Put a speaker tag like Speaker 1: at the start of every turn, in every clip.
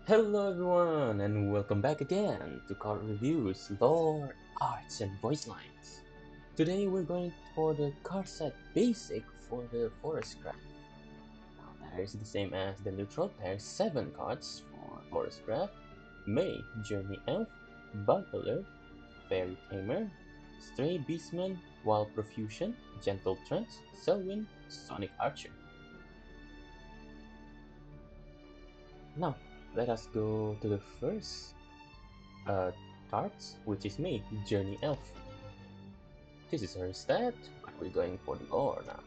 Speaker 1: Hello everyone and welcome back again to Card Reviews, Lore, Arts and Voice Lines. Today we're going for the card set basic for the Forescraft. Now that is the same as the neutral. There's 7 cards for Forescraft: May, Journey Elf, Bug Alert, Fairy Tamer, Stray Beastman, Wild Profusion, Gentle Trance, Selwyn, Sonic Archer. Now let us go to the first cards, which is me, Journey Elf. This is her stat, but we're going for the lore now.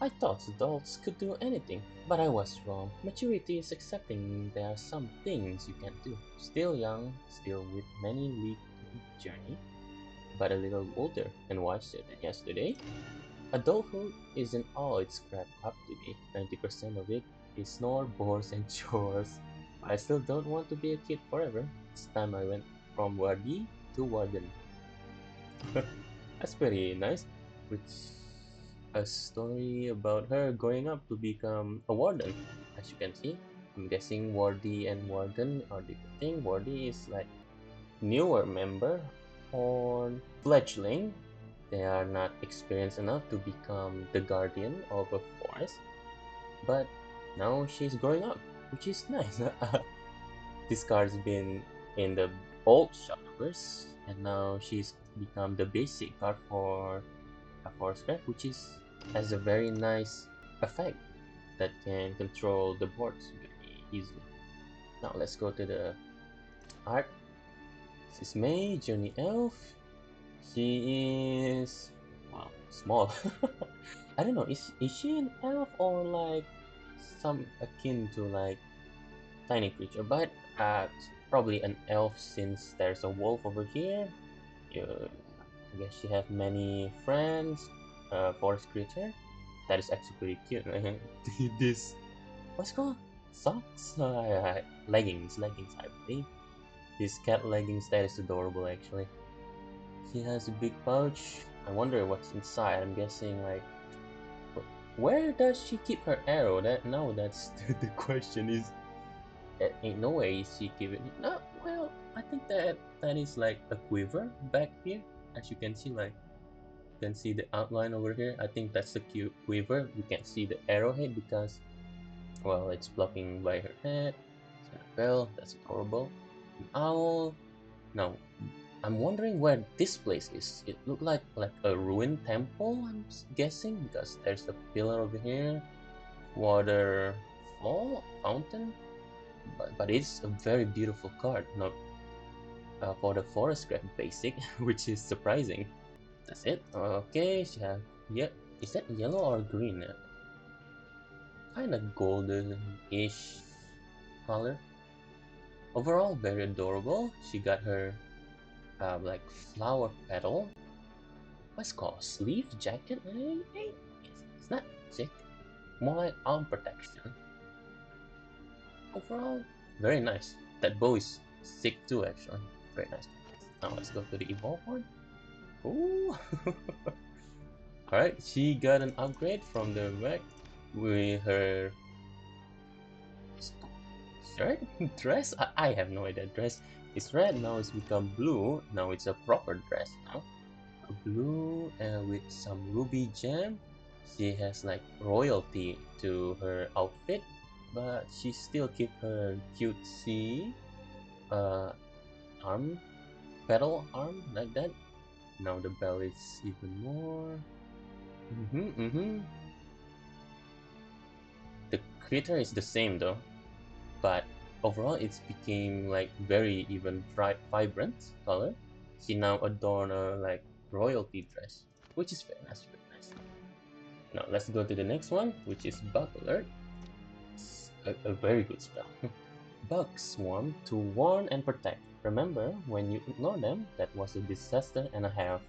Speaker 1: I thought adults could do anything, but I was wrong. Maturity is accepting there are some things you can't do. Still young, still with many leagues to journey, but a little older and wiser than yesterday. Adulthood isn't all it's cracked up to be. 90% of it is snore, bores, and chores. I still don't want to be a kid forever. This time I went from Wardy to Warden. That's pretty nice. Which a story about her growing up to become a warden. As you can see, I'm guessing Wardy and Warden are different thing. Wardy is like newer member or fledgling. They are not experienced enough to become the guardian of a forest, but now she's growing up, which is nice. This card's been in the old Shadowverse, and now she's become the basic card for a Forescraft, which has a very nice effect that can control the boards very easily. Now let's go to the art. This is May, Journey Elf. She is, wow, small. I don't know, is she an elf or like some akin to like tiny creature? But probably an elf since there's a wolf over here. I guess she has many friends. Forest creature. That is actually pretty cute. This, what's it called? Socks? Leggings, I believe. This cat leggings, that is adorable actually. She has a big pouch. I wonder what's inside. I'm guessing like, where does she keep her arrow? That's the question. Is ain't no way she giving it. No, well, I think that is like a quiver back here. As you can see, like you can see the outline over here. I think that's the quiver. We can't see the arrowhead because, well, it's blocking by her head. It's got a bell. That's adorable. An owl. Now, I'm wondering where this place is. It looked like a ruined temple, I'm guessing, because there's a pillar over here, waterfall, fountain, but it's a very beautiful card, not for the Forescraft basic, which is surprising. That's it. Okay, she have, yeah, is that yellow or green? Kind of golden-ish color. Overall, very adorable. She got her like flower petal. What's it called? Sleeve jacket? It's not jacket. More like arm protection. Overall, very nice. That bow is sick too, actually. Very nice. Now let's go to the evolve one. Ooh. Alright, she got an upgrade from the wreck with her shirt? Dress? I have no idea. Dress is red, now it's become blue. Now it's a proper dress now. Blue with some ruby gem. She has like royalty to her outfit, but she still keep her cutesy arm, pedal arm like that. Now the bell is even more. The critter is the same though, but overall it's became like very even bright, vibrant color. She now adorn a like royalty dress, which is very nice, very nice. Now let's go to the next one, which is Bug Alert. It's a very good spell. Bug Swarm to warn and protect. Remember, when you ignore them, that was a disaster and a half.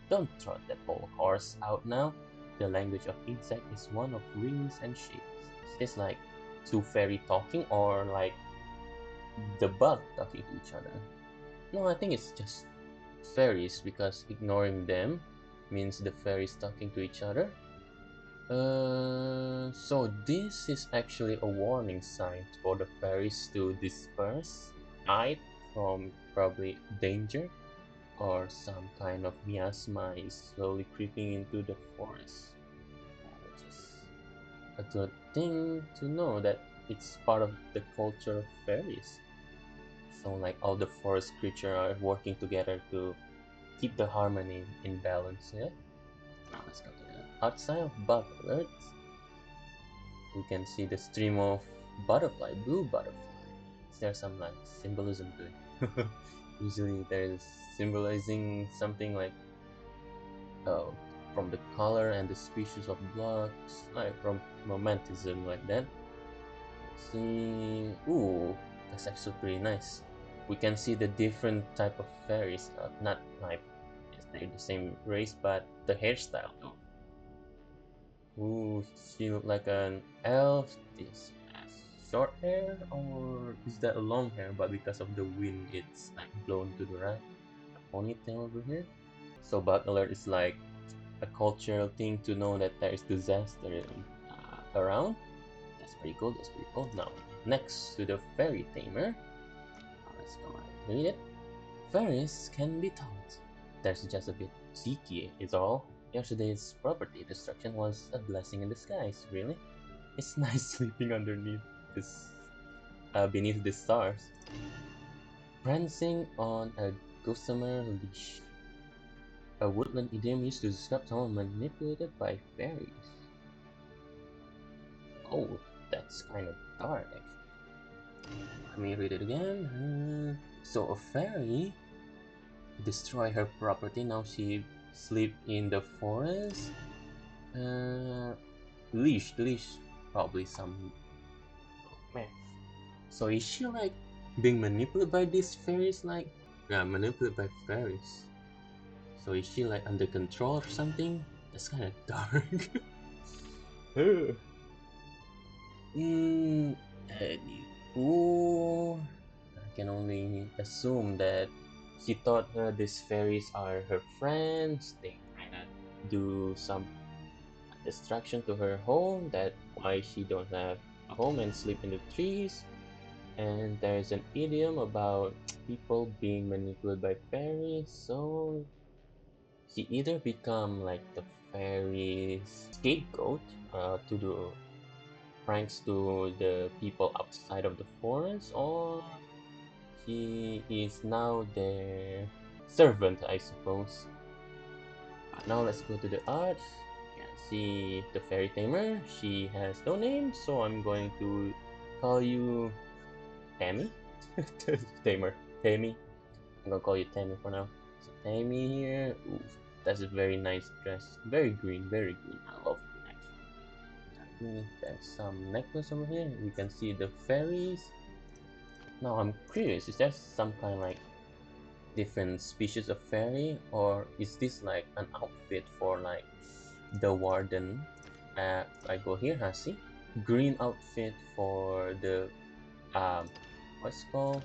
Speaker 1: Don't trot that old horse out now. The language of insect is one of rings and shapes. It's like two fairy talking or like the bug talking to each other. No, I think it's just fairies because ignoring them means the fairies talking to each other. So this is actually a warning sign for the fairies to disperse, hide from probably danger, or some kind of miasma is slowly creeping into the forest. Which is a good thing to know that it's part of the culture of fairies. So like all the forest creatures are working together to keep the harmony in balance, yeah? Now let's go to the outside of bug alerts. We can see the stream of butterfly, blue butterfly. Is there some like symbolism to it? Usually there is symbolizing something like uh, from the color and the species of blocks, like from romanticism like that. See, ooh, that's actually pretty nice. We can see the different type of fairies, not like they're the same race, but the hairstyle too. Ooh, she look like an elf. This has short hair, or is that a long hair? But because of the wind, it's like blown to the right. A ponytail over here. So bug alert is like a cultural thing to know that there is disaster around. That's pretty cool. That's pretty cool. Now, next to the fairy tamer, let's go and read it. Fairies can be taught. There's just a bit cheeky, is all. Yesterday's property destruction was a blessing in disguise, really. It's nice sleeping underneath this, beneath the stars. Prancing on a gossamer leash. A woodland idiom used to describe someone manipulated by fairies. Oh, that's kind of dark, actually. Let me read it again. So a fairy destroy her property. Now she sleep in the forest. Uh, leash, probably some. Oh, man. So is she like being manipulated by these fairies? Like, yeah, manipulated by fairies. So is she like under control or something? That's kind of dark. Hmm. Ooh. I can only assume that she thought these fairies are her friends. They kinda do some destruction to her home. That why she don't have a home and sleep in the trees. And there's an idiom about people being manipulated by fairies. So she either become like the fairies scapegoat to do pranks to the people outside of the forest, or she is now their servant, I suppose. Now let's go to the art. You can see the fairy tamer. She has no name, so I'm going to call you Tammy. Tamer, Tammy. I'm gonna call you Tammy for now. So Tammy here. Ooh, that's a very nice dress. Very green, very green. I love green actually. There's some necklace over here. We can see the fairies. Now I'm curious, is there some kind of like different species of fairy, or is this like an outfit for like the warden? I go here, Hasi. Green outfit for the what's called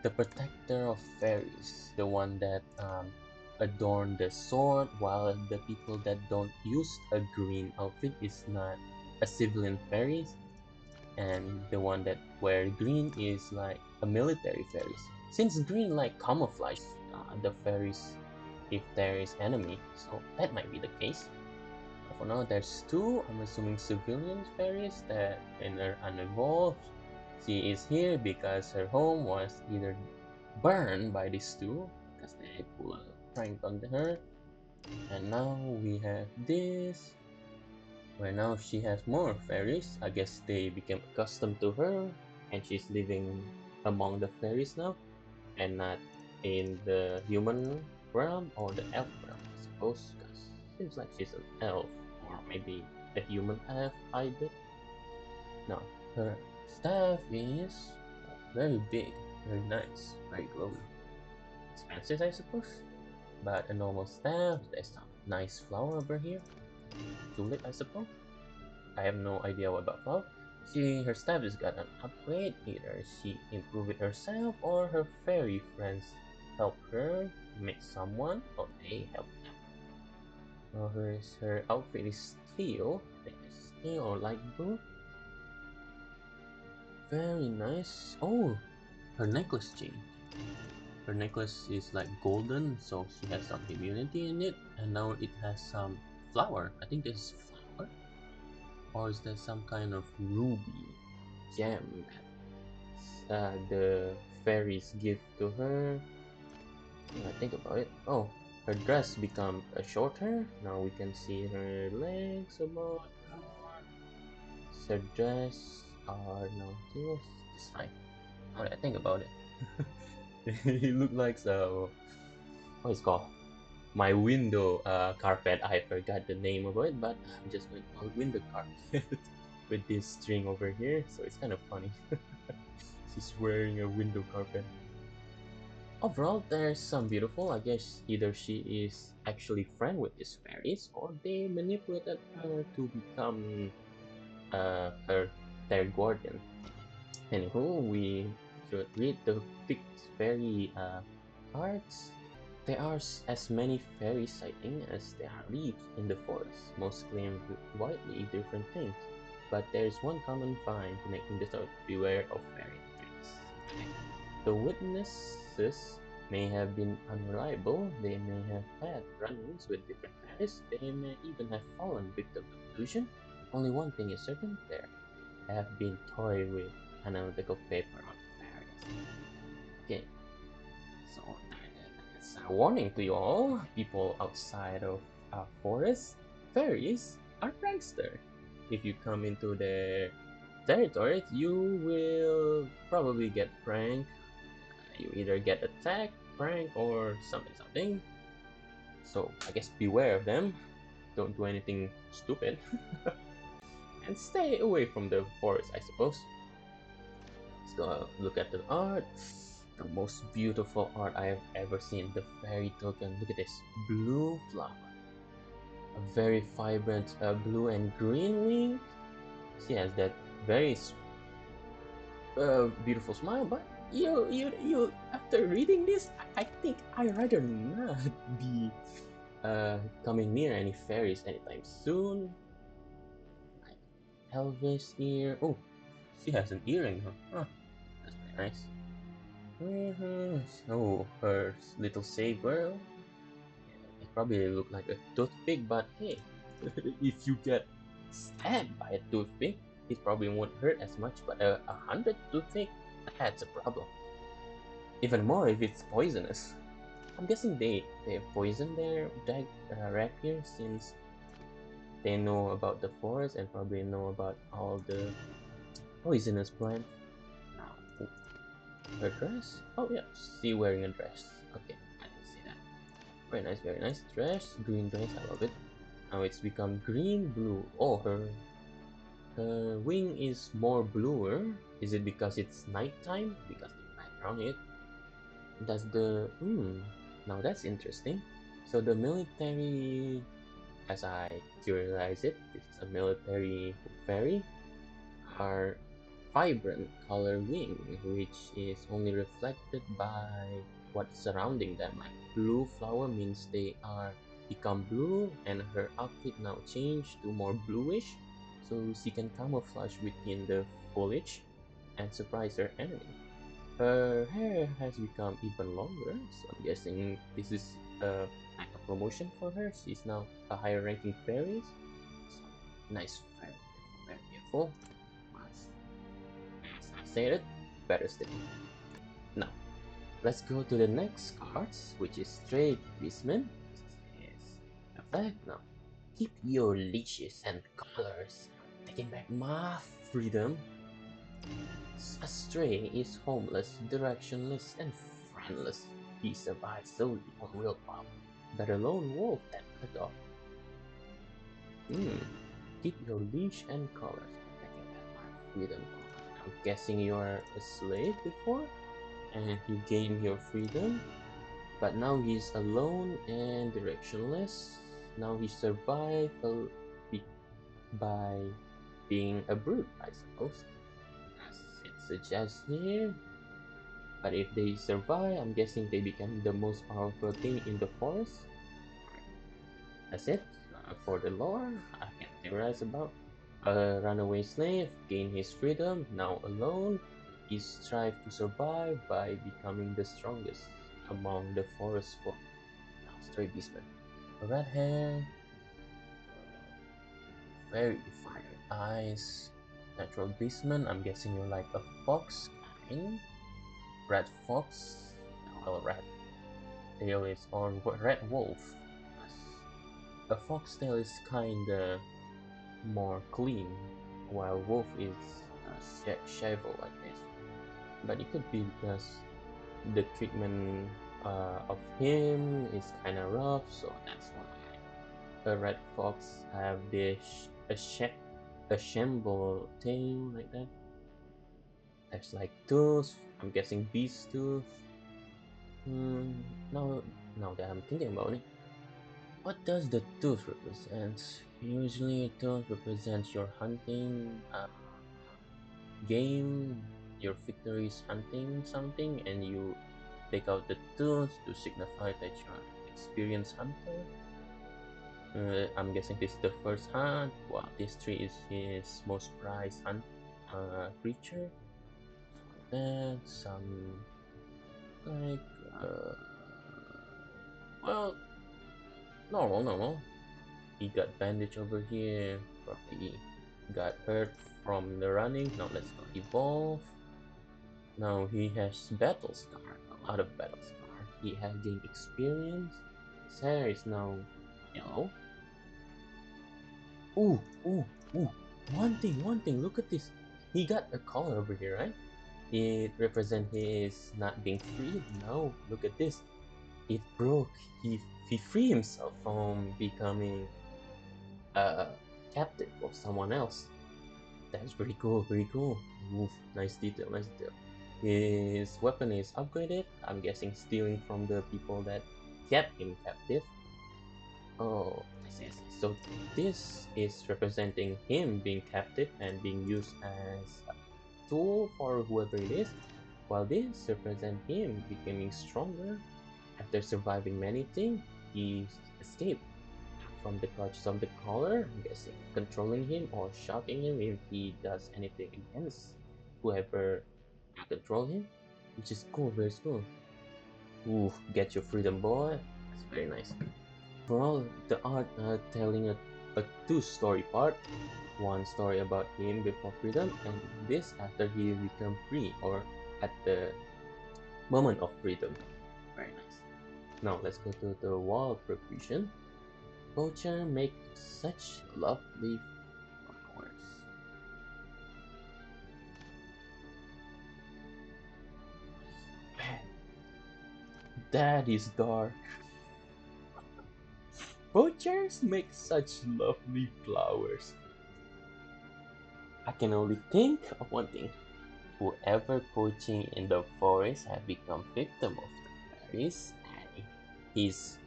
Speaker 1: the protector of fairies, the one that adorn the sword, while the people that don't use a green outfit is not a civilian fairies, and the one that wear green is like a military fairies. Since green like camouflage the fairies if there is enemy, so that might be the case. But for now, there's two. I'm assuming civilian fairies that are unevolved. She is here because her home was either burned by these two because they pull a prank on her, and now we have this where now she has more fairies. I guess they became accustomed to her, and she's living among the fairies now, and not in the human realm or the elf realm, I suppose, because seems like she's an elf, or maybe a human elf hybrid. No, her staff is very big, very nice, very glowy. Expensive, I suppose, but a normal staff. There's some nice flower over here. Tulip, I suppose. I have no idea what about flower. Her staff has got an upgrade. Either she improved it herself or her fairy friends help her make someone or they help them. Her outfit is teal. I think it's teal or light blue. Very nice. Oh, her necklace changed. Her necklace is like golden, so she has some immunity in it, and now it has some flower. I think this is flower, or is there some kind of ruby gem that the fairies give to her? I think about it. Oh, her dress become shorter. Now we can see her legs about. Her dress are now just fine. Now that I think about it, he look like so. What is it called? My window carpet. I forgot the name of it, but I'm just going to call it window carpet with this string over here. So it's kind of funny. She's wearing a window carpet. Overall, there's some beautiful. I guess either she is actually friend with these fairies, or they manipulated her to become their guardian. Anywho, we should read the picked fairy cards. There are as many fairy sightings as there are leaves in the forest. Most claim widely different things, but there is one common find connecting the story: beware of fairy tricks. The witnesses may have been unreliable, they may have had run-ins with different fairies, they may even have fallen victim to illusion. Only one thing is certain: there have been toyed with analytical paper on fairies. Okay, so that's a warning to you all, people outside of our forest. Fairies are prankster. If you come into their territory, you will probably get pranked. You either get attacked, pranked, or something. So I guess beware of them. Don't do anything stupid. And stay away from the forest, I suppose. Let's go look at the art. The most beautiful art I have ever seen. The fairy token. Look at this. Blue flower. A very vibrant blue and green wing. She has that very beautiful smile, but you after reading this, I think I'd rather not be coming near any fairies anytime soon. Elvis ear. Oh, she has an earring, huh? Huh, that's very nice. Oh, her little saber. It probably look like a toothpick, but hey, if you get stabbed by a toothpick, it probably won't hurt as much. But a hundred toothpick, that's a problem. Even more if it's poisonous. I'm guessing they poison their rapier since they know about the forest and probably know about all the poisonous plant. Now, her dress? Oh yeah, she wearing a dress. Okay, I can see that. Very nice dress. Green dress, I love it. Now it's become green blue. Oh, her wing is more bluer. Is it because it's nighttime? Because the background it does the now that's interesting. So the military, as I theorize it, this is a military fairy, are vibrant color wing, which is only reflected by what's surrounding them. Like blue flower means they are become blue, and her outfit now changed to more bluish, so she can camouflage within the foliage and surprise her enemy. Her hair has become even longer, so I'm guessing this is like a promotion for her. She's now a higher ranking fairy. So, nice, very beautiful. As I said it, better still. Now, let's go to the next cards, which is Trade Beastman. This is effect now. Keep your leashes and collars. Taking back my freedom. A stray is homeless, directionless, and friendless. He survives solely on willpower. Better lone wolf than a dog. Keep your leash and collars. Taking back my freedom. I'm guessing you are a slave before, and you gain your freedom. But now he's alone and directionless. Now he survived by being a brute, I suppose. As it suggests here. But if they survive, I'm guessing they become the most powerful thing in the forest. That's it for the lore. I can theorize about. A runaway slave gained his freedom, now alone. He strives to survive by becoming the strongest among the forest folk. Now, stray beastman. Red hair, very fire eyes. Natural beastman, I'm guessing you're like a fox kind. Red fox, well, red tail is or red wolf. A foxtail is kinda more clean, while wolf is shavel, I guess. But it could be because the treatment of him is kinda rough, so that's why a red fox have this a shamble tail like that. There's like tooth. I'm guessing beast tooth. Now, now that I'm thinking about it, what does the tooth represent? Usually, a tooth represents your hunting game. Your victory is hunting something, and you take out the tooth to signify that you're an experienced hunter. I'm guessing this is the first hunt. Wow, this tree is his most prized hunt creature. And some like well, normal. He got bandage over here. Probably got hurt from the running. Now let's go evolve. Now he has battle scar. A lot of battle scar. He has gained experience. His hair is now yellow. Ooh, ooh, ooh. One thing. Look at this. He got a collar over here, right? It represents his not being free. No, look at this. It broke. He freed himself from becoming a captive of someone else. That's pretty cool, pretty cool. Oof, nice detail, nice detail. His weapon is upgraded. I'm guessing stealing from the people that kept him captive. Oh, I see. So this is representing him being captive and being used as a tool for whoever it is, while this represents him becoming stronger. After surviving many things, he escaped from the clutches of the collar, I'm guessing, controlling him or shocking him if he does anything against whoever control him, which is cool, very cool. Ooh, get your freedom, boy. That's very nice. Overall, the art telling a two-story part. One story about him before freedom, and this after he become free or at the moment of freedom. Very nice. Now let's go to the wall profusion. Poacher make such lovely flowers. Man, that is dark. Poachers make such lovely flowers. I can only think of one thing. Whoever poaching in the forest had become victim of the fairies, and his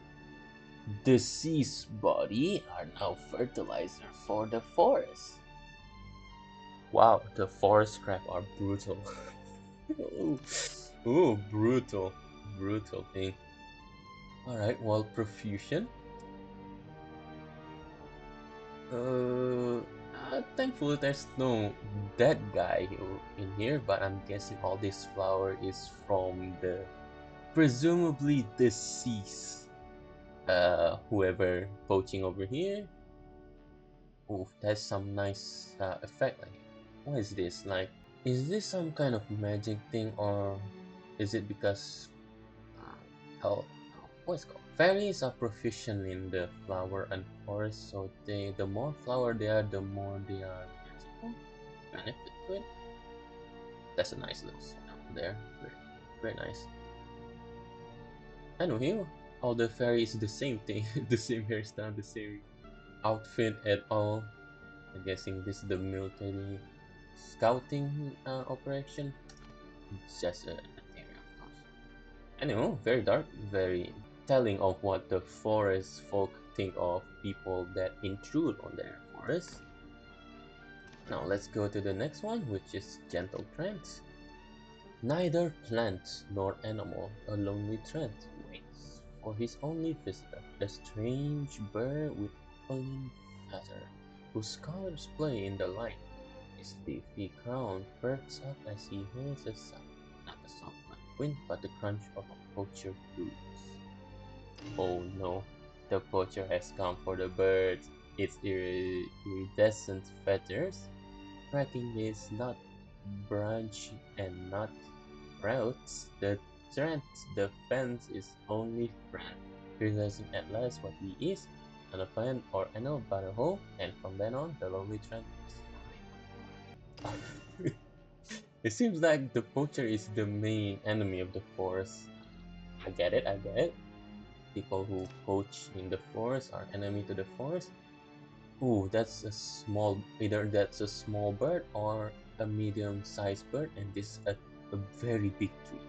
Speaker 1: deceased body are now fertilizer for the forest. Wow, the Forescraft are brutal. Ooh, brutal. Brutal thing. Alright, wall profusion. Thankfully there's no dead guy in here, but I'm guessing all this flower is from the presumably deceased whoever poaching over here. Oh, that's some nice effect. Like, what is this? Like, is this some kind of magic thing, or is it because how what's it called? Fairies are proficient in the flower and forest, so the more flower they are, the more they are magical. Benefit to it. That's a nice little sound there. Very nice. I know here all the fairies the same thing, the same hairstyle, the same outfit at all. I'm guessing this is the military scouting operation. It's just a theory, of course. Anyway, very dark, very telling of what the forest folk think of people that intrude on their forest. Now let's go to the next one, which is gentle trance. Neither plant nor animal, a lonely trance waits for his only visitor, a strange bird with pulling feather. whose colors play in the light. His leafy crown perks up as he hears a sound, not the soft wind, but the crunch of a poacher's boots. Oh no, the poacher has come for the birds. Its iridescent feathers, cracking his nut branch and nut roots. The fence is only friend, realizing at last what he is, an opponent or anal but a hole, and from then on, the lonely trend is It seems like the poacher is the main enemy of the forest. I get it, I get it. People who poach in the forest are enemy to the forest. Ooh, that's a either that's a small bird or a medium-sized bird, and this is a very big tree.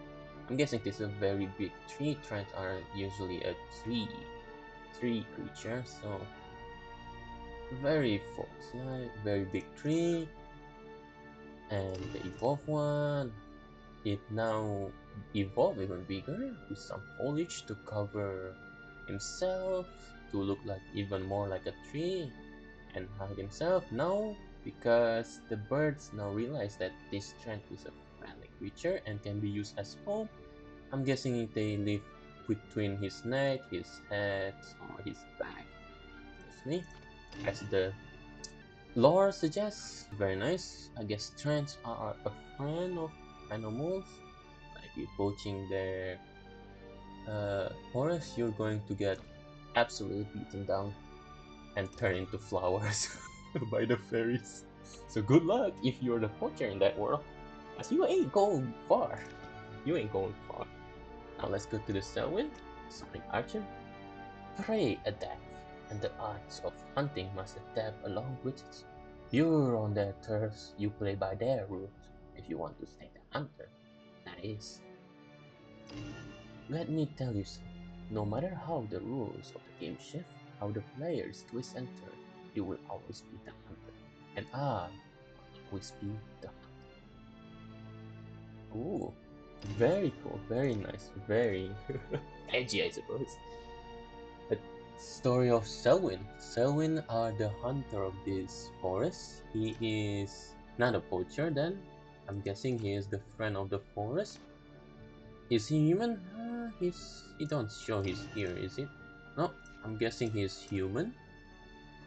Speaker 1: I'm guessing this is a very big tree. Trends are usually a tree creature, so very forest-like, very big tree. And the evolved one, it now evolved even bigger with some foliage to cover himself to look like even more like a tree and hide himself. Now, because the birds now realize that this trend is a friendly creature and can be used as home, I'm guessing they live between his neck, his head, or his back. Me, as the lore suggests, very nice. I guess trends are a friend of animals. If you're poaching their forest, you're going to get absolutely beaten down and turn into flowers by the fairies. So good luck if you're the poacher in that world, as you ain't going far. You ain't going far. Now let's go to the Selwyn, Sonic Archer. Prey adapt, and the arts of hunting must adapt along with it. You're on their turfs, you play by their rules, if you want to stay the hunter. That is. Let me tell you something. No matter how the rules of the game shift, how the players twist and turn, you will always be the hunter. And I will always be the hunter. Ooh, very cool, very nice, very edgy, I suppose. The story of Selwyn. Selwyn are the hunter of this forest. He is not a poacher then. I'm guessing he is the friend of the forest. Is he human? He don't show his ear, is it? No, I'm guessing he's human.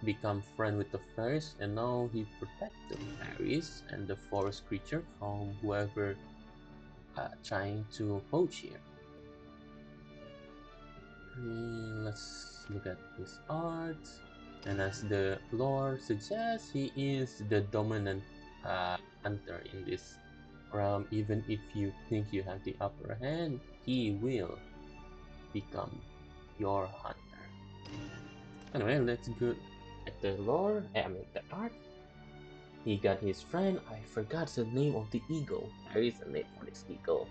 Speaker 1: Become friend with the fairies, and now he protect the fairies and the forest creature from whoever trying to poach here. Let's look at his art, and as the lore suggests, he is the dominant hunter in this realm. Even if you think you have the upper hand, he will become your hunter. Anyway, let's go at the lore. I mean the art. He got his friend. I forgot the name of the eagle. There is a name for this eagle.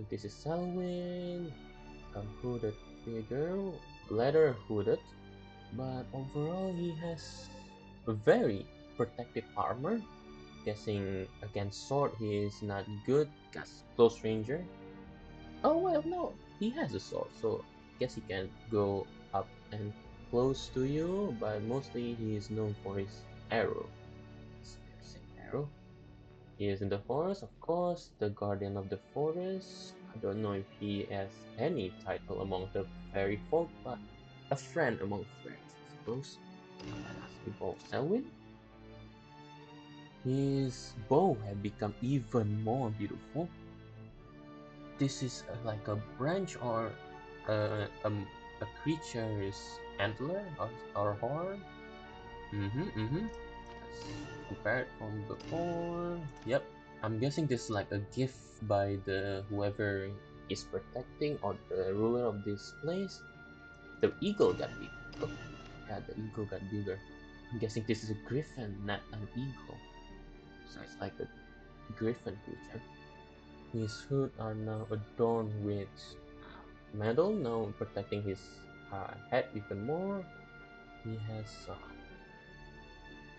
Speaker 1: This is Selwyn. A hooded figure, leather hooded, but overall he has a very protective armor. Guessing against sword he is not good. Cause close ranger. Oh well, no, he has a sword, so guess he can go up and close to you. But mostly he is known for his arrow, his piercing arrow. He is in the forest, of course, the guardian of the forest. I don't know if he has any title among the fairy folk, but a friend among friends, I suppose. As evolve Selwyn, his bow had become even more beautiful. This is like a branch or a creature's antler or horn. Compared from before. Yep, I'm guessing this is like a gift by the whoever is protecting or the ruler of this place. The eagle got big. Oh, yeah, the eagle got bigger. I'm guessing this is a griffin, not an eagle. So it's like a griffin creature. His hood are now adorned with metal, now protecting his head even more. He has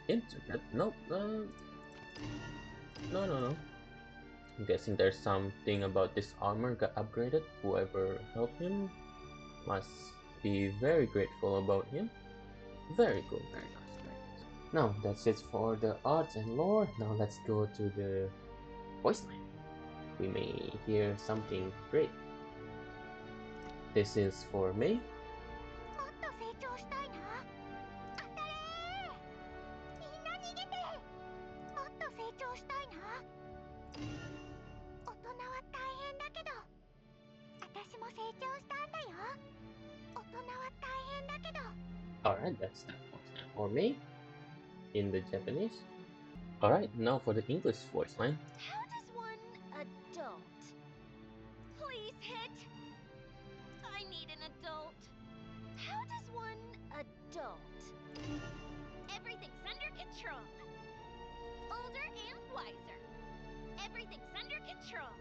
Speaker 1: intricate. Nope. No. I'm guessing there's something about this armor got upgraded. Whoever helped him must be very grateful about him. Very cool, very nice. Now that's it for the arts and lore. Now let's go to the voice line. We may hear something great. This is for May.
Speaker 2: もっと成長したいな。当たれー。みんな逃げて。もっと成長したいな。大人は大変だけど、私も成長したんだよ。大人は大変だけど。
Speaker 1: Alright, that's that voice line for May in the Japanese. Alright, now for the English voice line.
Speaker 2: How does one adult? Please hit. I need an adult. How does one adult? Everything's under control. Older and wiser. Everything's under control.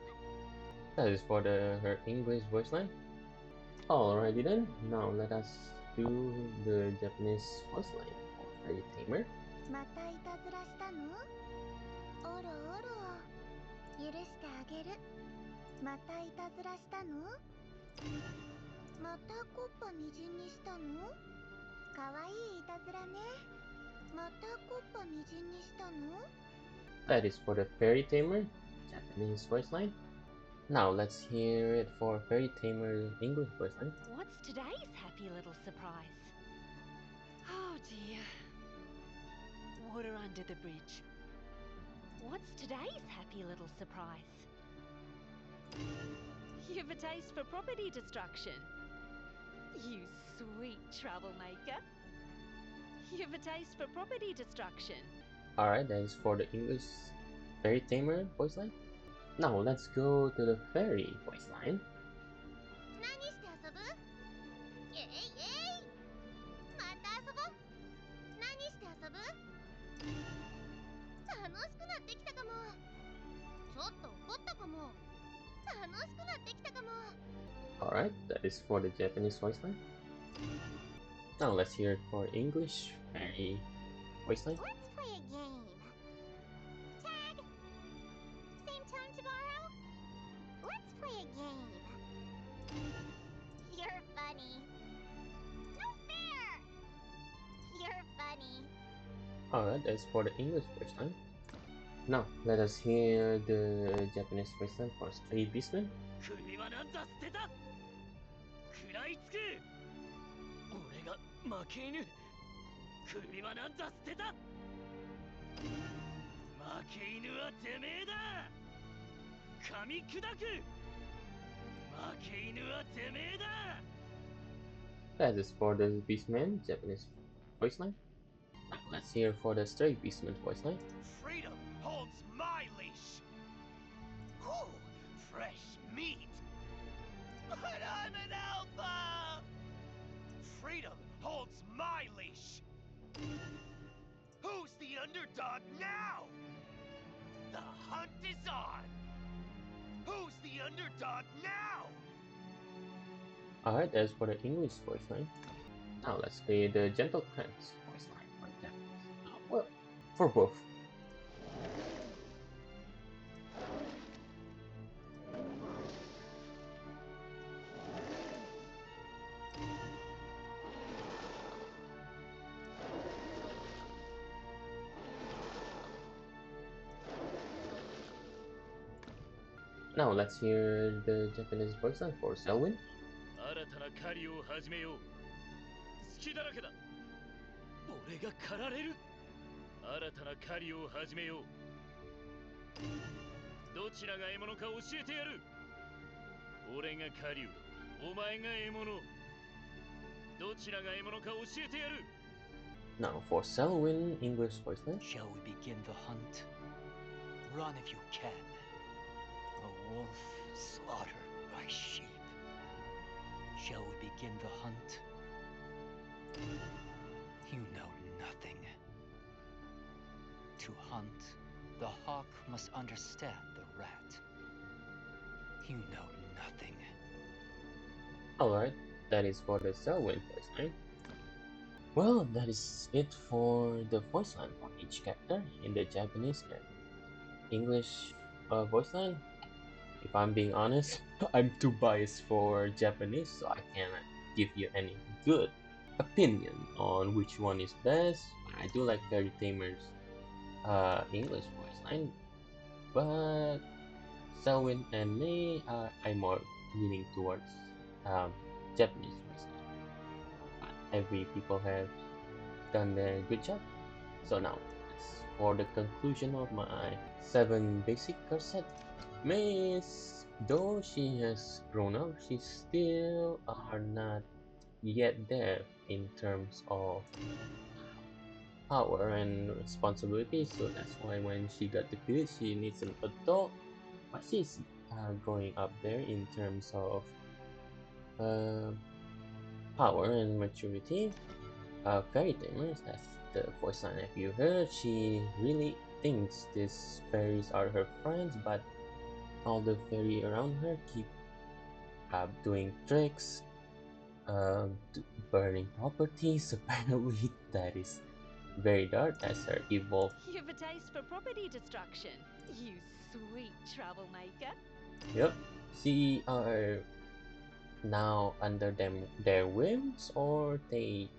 Speaker 1: That is for her English voice line. Alrighty then, now let us do the Japanese voice line for Fairy Tamer.
Speaker 2: またいたずらしたの？おろおろ。許してあげる。またいたずらしたの？またコッパみじんにしたの？かわいいいたずらね。またコッパみじんにしたの？
Speaker 1: That is for the Fairy Tamer Japanese voice line. Now let's hear it for Fairy Tamer English voice line.
Speaker 3: What's today's happy little surprise? Oh dear. Water under the bridge. What's today's happy little surprise? You've a taste for property destruction. You sweet troublemaker. You've a taste for property destruction.
Speaker 1: Alright, that is for the English Fairy Tamer voice line. Now let's go to the Fairy voice line.
Speaker 2: 何して遊ぶ？えいえい。また遊ぼう。何して遊ぶ？楽しくなってきたかも。ちょっと怒ったかも。楽しくなってきたかも。
Speaker 1: Alright, that is for the Japanese voice line. Now let's hear it for English Fairy voice line.
Speaker 2: Let's play a game. Tag. Same time tomorrow? Let's play a game. You're funny. No fair. You're funny.
Speaker 1: Alright, that is for the English voice line. Now let us hear the Japanese voice line for Stray Beastman.
Speaker 4: 首はなんざ捨てた。食らいつく。俺が負け犬。首はなんざ捨てた。負け犬はてめえだ。噛み砕く。負け犬はてめえだ。
Speaker 1: That is for the Beastman Japanese voice line. Now let's hear for the Stray Beastman voice line.
Speaker 4: Freedom holds my leash. Ooh, fresh meat. But I'm an alpha. Freedom holds my leash. Who's the underdog now? The hunt is on. Who's the underdog now?
Speaker 1: Alright, that is for the English voice line. Now let's play the Gentle Prince voice line for Japanese. Well, for both. Now let's hear the Japanese voice line for Selwyn.
Speaker 4: 新たな狩りを始めよう。隙だらけだ。俺が狩られる。新たな狩りを始めよう。どちらが獲物か教えてやる。俺が狩人、お前が獲物。どちらが獲物か教えてやる。
Speaker 1: Now for Selwyn English voice line.
Speaker 5: Shall we begin the hunt? Run if you can. A wolf slaughtered by sheep. Shall we begin the hunt? You know nothing. To hunt, the hawk must understand the rat. You know nothing.
Speaker 1: Alright, that is for the Selwyn voice line. Well, that is it for the voice line for each character in the Japanese and English voice line. If I'm being honest, I'm too biased for Japanese, so I cannot give you any good opinion on which one is best. I do like Fairy Tamers English voice line, but Selwyn and me, I'm more leaning towards um, Japanese voice line. But every people have done a good job. So now, as for the conclusion of my 7 basic car set, Miss, though she has grown up, she still are not yet there in terms of power and responsibility. So that's why when she got defeated, she needs an adult. But she's growing up there in terms of uh, power and maturity. Fairy Tamers, that's the voice line if you heard. She really thinks these fairies are her friends, but all the fairy around her keep doing tricks, burning properties. Apparently, that is very dark as her evil.
Speaker 3: You've a taste for property destruction, you sweet troublemaker.
Speaker 1: Yep, she are now under their whims, or she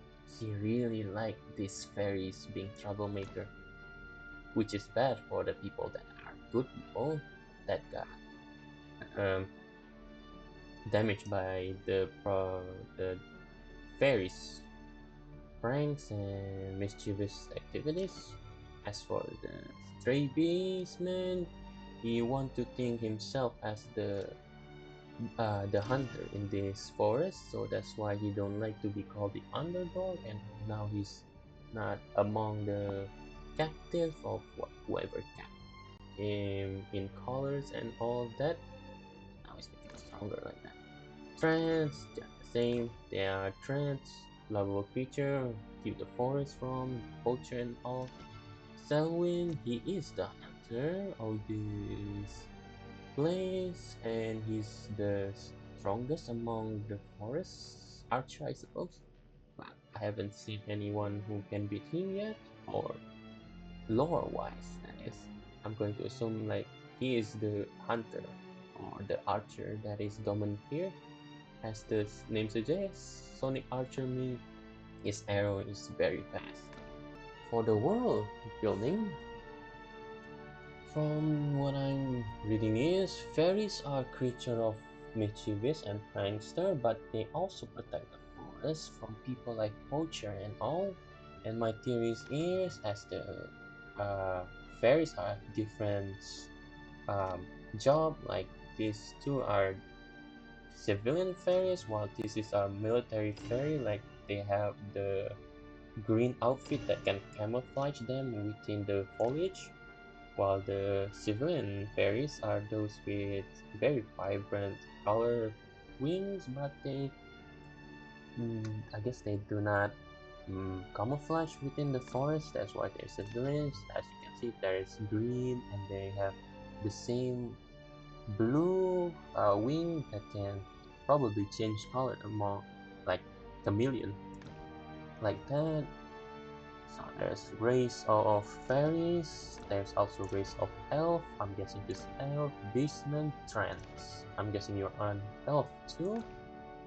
Speaker 1: really like these fairies being troublemaker, which is bad for the people that are good people that got um, damaged by the fairies pranks and mischievous activities. As for the stray beastman, he want to think himself as the hunter in this forest, so that's why he don't like to be called the underdog, and now he's not among the captive of whoever kept him in colors and all that. Now he's becoming stronger like that. Trance, just the same. They are trance, lovable creature, keep the forest from poacher and all. Selwyn, he is the hunter of this place, and he's the strongest among the forest archer, I suppose. But I haven't seen anyone who can beat him yet, or lore-wise, that is. I'm going to assume like he is the hunter or the archer that is dominant here. As the name suggests, Sonic Archer means his arrow is very fast. For the world building, from what I'm reading is, fairies are creatures of mischievous and prankster, but they also protect the forest from people like poacher and all. And my theory is, as the uh, fairies have different um, job, like these two are civilian fairies, while this is a military fairy, like they have the green outfit that can camouflage them within the foliage, while the civilian fairies are those with very vibrant color wings, but I guess they do not camouflage within the forest. That's why they're civilians. As you can see, there is green, and they have the same blue wing that can probably change color among like chameleon, like that. So there's race of fairies, there's also race of elf. I'm guessing this elf, beastman, trance. I'm guessing you're an elf too.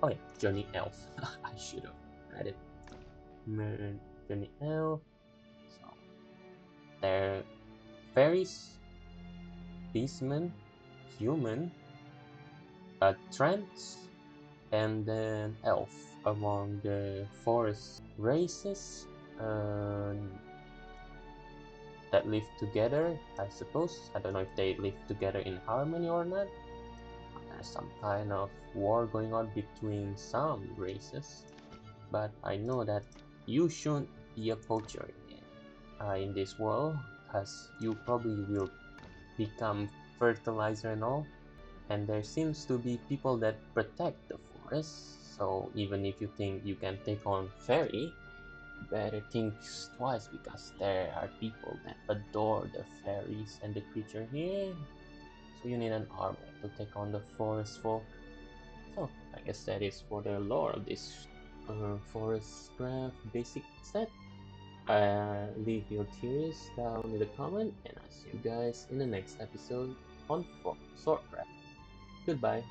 Speaker 1: Oh yeah, journey elf. I should have read it. Journey elf. So there fairies, beastman, human, trance, and then elf among the forest races that live together, I suppose. I don't know if they live together in harmony or not. There's some kind of war going on between some races, but I know that you shouldn't be a poacher in this world, because you probably will become fertilizer and all. And there seems to be people that protect the forest, so even if you think you can take on fairy, better think twice, because there are people that adore the fairies and the creature here. So you need an army to take on the forest folk. So I guess that is for the lore of this Forescraft basic set. Leave your theories down in the comment, and I'll see you guys in the next episode on Swordcraft. Goodbye.